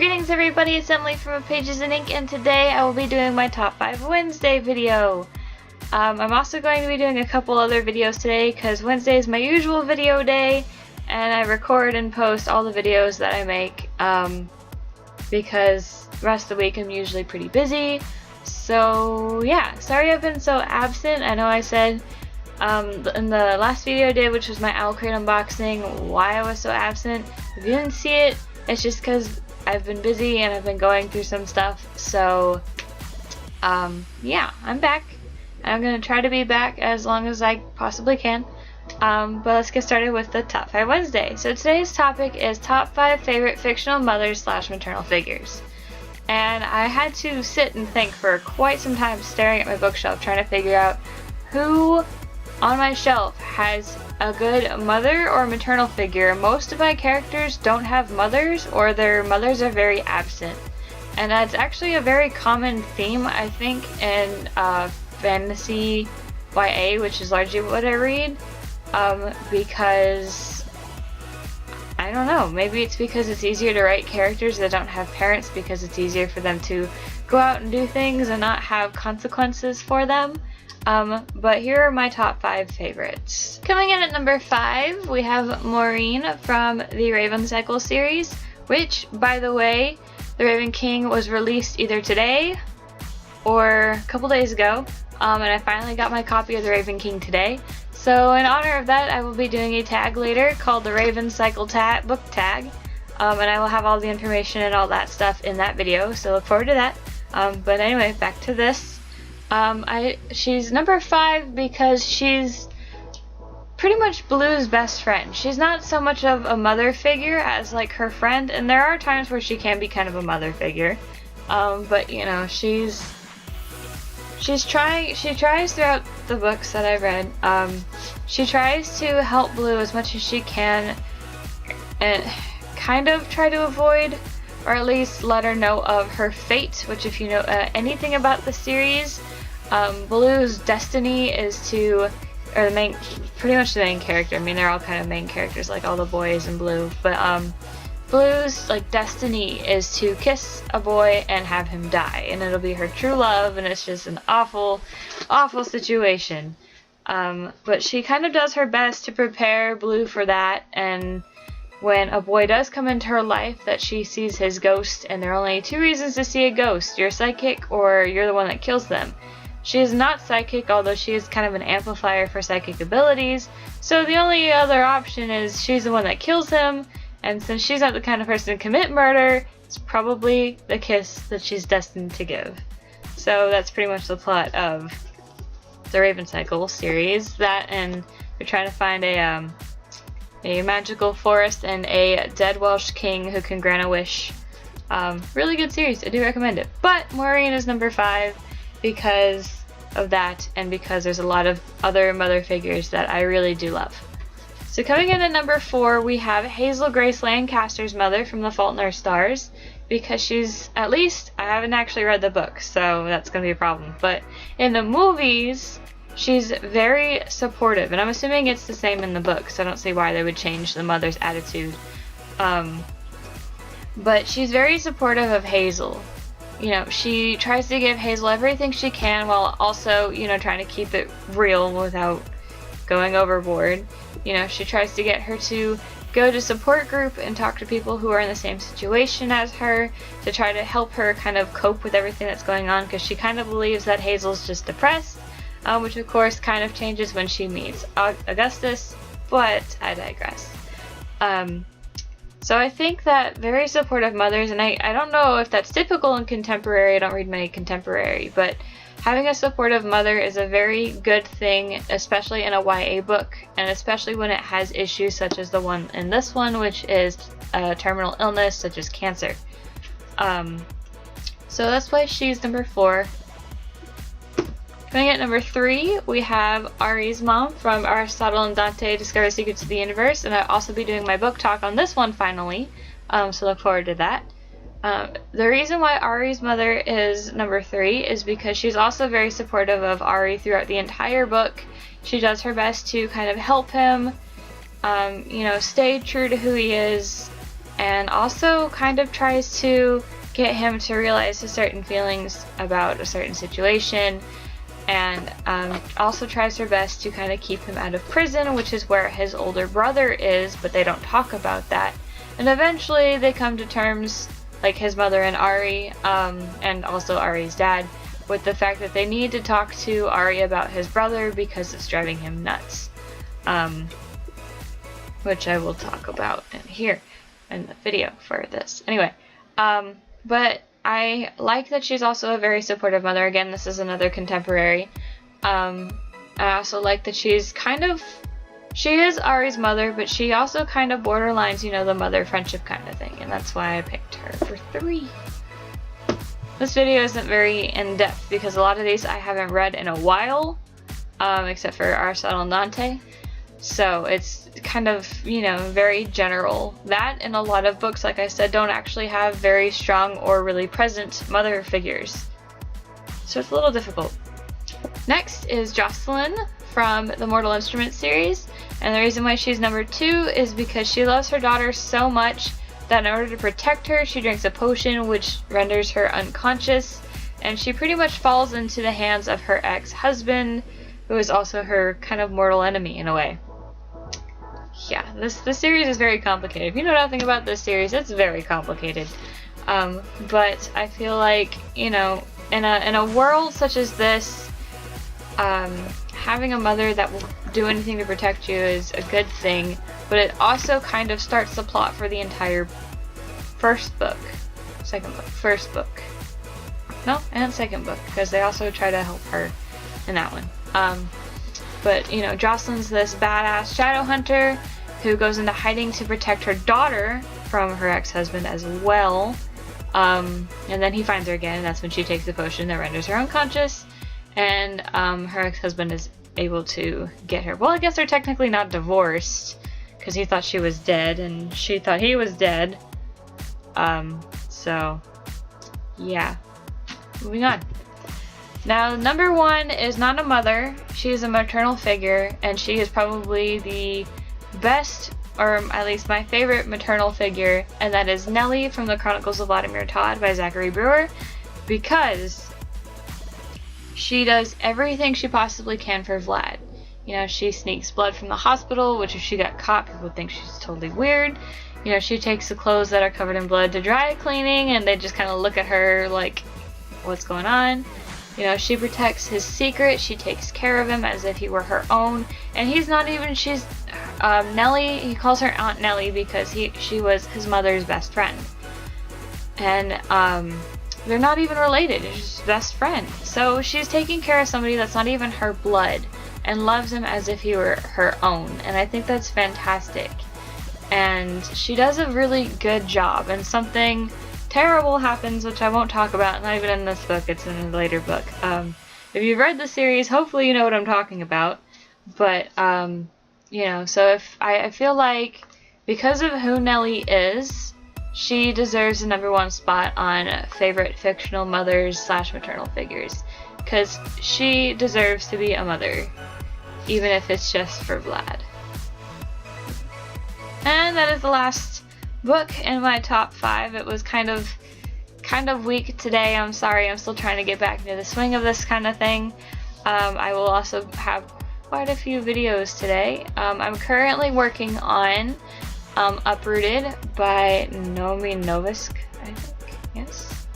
Greetings everybody, it's Emily from Pages in Ink, and today I will be doing my Top 5 Wednesday video. I'm also going to be doing a couple other videos today because Wednesday is my usual video day and I record and post all the videos that I make because the rest of the week I'm usually pretty busy. So yeah, sorry I've been so absent. I know I said in the last video I did, which was my Owl Crate unboxing, why I was so absent. If you didn't see it, it's just because I've been busy and I've been going through some stuff. So yeah, I'm back. I'm going to try to be back as long as I possibly can. But let's get started with the Top 5 Wednesday. So today's topic is Top 5 Favorite Fictional Mothers / Maternal Figures. And I had to sit and think for quite some time staring at my bookshelf trying to figure out who on my shelf has a good mother or maternal figure. Most of my characters don't have mothers, or their mothers are very absent. And that's actually a very common theme, I think, in fantasy YA, which is largely what I read, because I don't know, maybe it's because it's easier to write characters that don't have parents because it's easier for them to go out and do things and not have consequences for them. But here are my top 5 favorites. Coming in at number 5, we have Maureen from the Raven Cycle series, which, by the way, The Raven King was released either today or a couple days ago, and I finally got my copy of The Raven King today. So in honor of that, I will be doing a tag later called the Raven Cycle book tag, and I will have all the information and all that stuff in that video, so look forward to that. But anyway, back to this. She's number 5 because she's pretty much Blue's best friend. She's not so much of a mother figure as like her friend, and there are times where she can be kind of a mother figure. But you know, she tries throughout the books that I've read. She tries to help Blue as much as she can and kind of try to avoid, or at least let her know of her fate, which if you know anything about the series, Blue's destiny is to, or pretty much the main character, I mean they're all kind of main characters like all the boys in Blue, but Blue's like destiny is to kiss a boy and have him die, and it'll be her true love, and it's just an awful, awful situation. But she kind of does her best to prepare Blue for that, and when a boy does come into her life that she sees his ghost, and there are only 2 reasons to see a ghost: you're psychic or you're the one that kills them. She is not psychic, although she is kind of an amplifier for psychic abilities, so the only other option is she's the one that kills him, and since she's not the kind of person to commit murder, it's probably the kiss that she's destined to give. So that's pretty much the plot of the Raven Cycle series. That, and they're trying to find a magical forest and a dead Welsh king who can grant a wish. Really good series, I do recommend it. But Maureen is number 5 because of that, and because there's a lot of other mother figures that I really do love. So coming in at number 4, we have Hazel Grace Lancaster's mother from The Fault in Our Stars, because she's, at least, I haven't actually read the book, so that's going to be a problem, but in the movies, she's very supportive, and I'm assuming it's the same in the book, so I don't see why they would change the mother's attitude. But she's very supportive of Hazel. You know, she tries to give Hazel everything she can while also, you know, trying to keep it real without going overboard. You know, she tries to get her to go to support group and talk to people who are in the same situation as her to try to help her kind of cope with everything that's going on, because she kind of believes that Hazel's just depressed, which of course kind of changes when she meets Augustus, but I digress. So I think that very supportive mothers, and I don't know if that's typical in contemporary, I don't read many contemporary, but having a supportive mother is a very good thing, especially in a YA book, and especially when it has issues such as the one in this one, which is a terminal illness such as cancer. So that's why she's number 4. Coming at number 3, we have Ari's mom from Aristotle and Dante Discover the Secrets of the Universe, and I'll also be doing my book talk on this one finally, so look forward to that. The reason why Ari's mother is number 3 is because she's also very supportive of Ari throughout the entire book. She does her best to kind of help him, you know, stay true to who he is and also kind of tries to get him to realize his certain feelings about a certain situation, and also tries her best to kind of keep him out of prison, which is where his older brother is, but they don't talk about that. And eventually they come to terms, like his mother and Ari, and also Ari's dad, with the fact that they need to talk to Ari about his brother because it's driving him nuts. Which I will talk about in here in the video for this. Anyway, but I like that she's also a very supportive mother. Again, this is another contemporary. I also like that she is Ari's mother, but she also kind of borderlines, you know, the mother friendship kind of thing, and that's why I picked her for 3. This video isn't very in-depth because a lot of these I haven't read in a while, except for Arsenal and Dante. So it's kind of, you know, very general. That and a lot of books, like I said, don't actually have very strong or really present mother figures. So it's a little difficult. Next is Jocelyn from the Mortal Instruments series. And the reason why she's number 2 is because she loves her daughter so much that in order to protect her, she drinks a potion which renders her unconscious. And she pretty much falls into the hands of her ex-husband, who is also her kind of mortal enemy in a way. Yeah, this series is very complicated. If you know nothing about this series, it's very complicated. But I feel like, you know, in a world such as this, having a mother that will do anything to protect you is a good thing. But it also kind of starts the plot for the entire first book. No, and second book, because they also try to help her in that one. But, you know, Jocelyn's this badass shadow hunter who goes into hiding to protect her daughter from her ex-husband as well. And then he finds her again, and that's when she takes the potion that renders her unconscious. And her ex-husband is able to get her. Well, I guess they're technically not divorced, because he thought she was dead, and she thought he was dead. So, yeah. Moving on. Now, number 1 is not a mother. She is a maternal figure, and she is probably the best, or at least my favorite maternal figure, and that is Nelly from the Chronicles of Vladimir Todd by Zachary Brewer, because she does everything she possibly can for Vlad. You know, she sneaks blood from the hospital, which if she got caught, people would think she's totally weird. You know, she takes the clothes that are covered in blood to dry cleaning, and they just kind of look at her like, what's going on? You know, she protects his secret, she takes care of him as if he were her own, and Nelly, he calls her Aunt Nelly because she was his mother's best friend. And, they're not even related, it's just best friend. So she's taking care of somebody that's not even her blood, and loves him as if he were her own, and I think that's fantastic. And she does a really good job, and something terrible happens, which I won't talk about, not even in this book, it's in a later book. If you've read the series, hopefully you know what I'm talking about. But, you know, so I feel like because of who Nelly is, she deserves the number 1 spot on favorite fictional mothers / maternal figures. Because she deserves to be a mother, even if it's just for Vlad. And that is the last book in my top 5. It was kind of weak today. I'm sorry. I'm still trying to get back into the swing of this kind of thing. I will also have quite a few videos today. I'm currently working on Uprooted by Nomi Novisk, I think. Yes.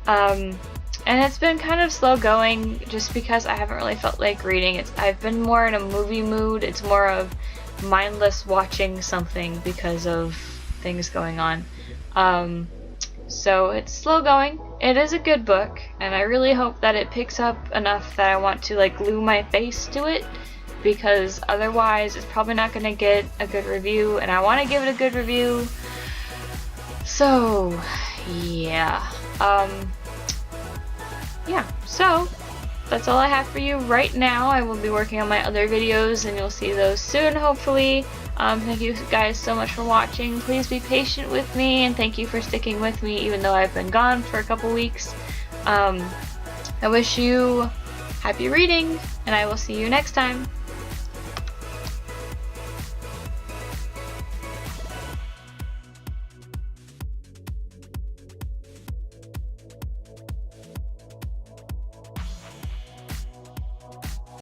And it's been kind of slow going just because I haven't really felt like reading. I've been more in a movie mood. It's more of mindless watching something because of things going on. So it's slow going. It is a good book, and I really hope that it picks up enough that I want to like glue my face to it, because otherwise it's probably not going to get a good review, and I want to give it a good review. So yeah. Yeah, so that's all I have for you right now. I will be working on my other videos, and you'll see those soon, hopefully. Thank you guys so much for watching. Please be patient with me, and thank you for sticking with me even though I've been gone for a couple weeks. I wish you happy reading, and I will see you next time.